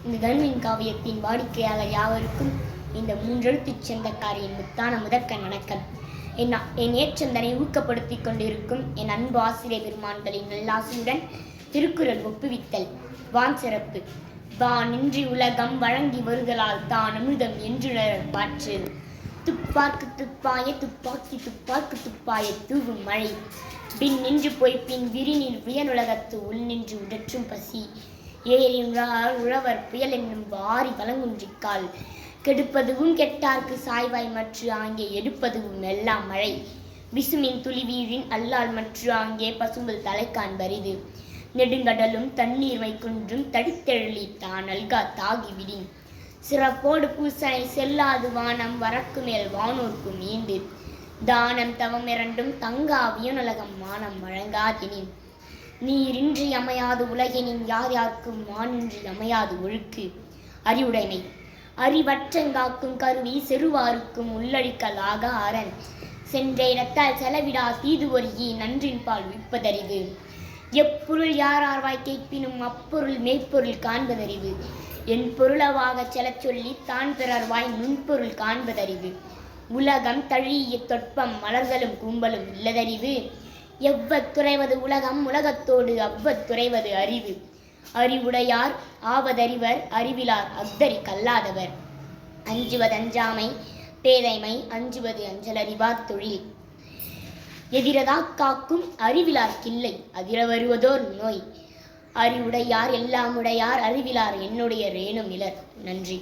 இந்த தனுவின் காவியத்தின் வாடிக்கையாளர் யாவருக்கும் இந்த மூன்றெழுத்துச் சொந்தக்காரியின் முத்தான முதற்கண் வணக்கம். என் ஏற்றந்தனை ஊக்கப்படுத்திக் கொண்டிருக்கும் என் அன்பு ஆசிரியர் பெருமான்களின் நல்லாசியுடன் திருக்குறள் ஒப்புவித்தல். வான் சிறப்பு. வானின்றி உலகம் வழங்கி வருதலால் தான் அமிர்தம் என்றுணர் பாற்று. துப்பார்க்கு துப்பாய துப்பாக்கி துப்பார்க்கு துப்பாய தூவும் மழை. பின் நின்று போய் பின் விரினில் வியனுலகத்து உள் நின்று உடற்றும் பசி. ஏறின்றார் உழவர் புயல் என்னும் வாரி வழங்குன்றிக்கால். கெடுப்பதுவும் கெட்டார்க்கு சாய்வாய் மற்று ஆங்கே எடுப்பதுவும் எல்லாம் மழை. விசுமின் துளி வீழின் அல்லால் மற்று ஆங்கே பசும்புல் தலை காண்பரிது. நெடுங்கடலும் தண்ணீர் வைக்குன்றும் தடித்தெழலி தான் அல்கா தாகி விடின். சிறப்போடு பூசனை செல்லாது வானம் வரக்கு மேல் வானோர்க்கும் ஈண்டு. தானம் தவம் இரண்டும் தங்கா வியனுலகம் மானம் வழங்காதெனின். நீரின்றி அமையாது உலகெனின் யார் யார்க்கும் வானின்றி அமையாது ஒழுக்கு. அறிவுடைமை. அறிவற்றங்காக்கும் கருவி செருவாருக்கும் உள்ளழிக்கலாக அரண். சென்ற இடத்தால் செலவிடா தீது ஒருகி நன்றின் பால் உய்ப்பதறிவு. எப்பொருள் யாரார் வாய் கேட்பினும் அப்பொருள் மெய்ப்பொருள் காண்பதறிவு. என் பொருளவாகச் செலச் சொல்லி தான் பிறர் வாய் நுண்பொருள் காண்பதறிவு. உலகம் தழிய தொட்பம் மலர்களும் கூம்பலும் இல்லதறிவு. எவ்வத்துறைவது உலகம் உலகத்தோடு அவ்வத்துறைவது அறிவு. அறிவுடையார் ஆவதறிவர் அறிவிலார் அஃதறி கல்லாதவர். அஞ்சுவதஞ்சாமை பேதைமை அஞ்சுவது அஞ்சலறிவார் தொழில். எதிரதாக் காக்கும் அறிவிலார்க்கில்லை அதிர வருவதோர் நோய். அறிவுடையார் எல்லாம் உடையார் அறிவிலார் என்னுடைய ரேணும் இலர். நன்றி.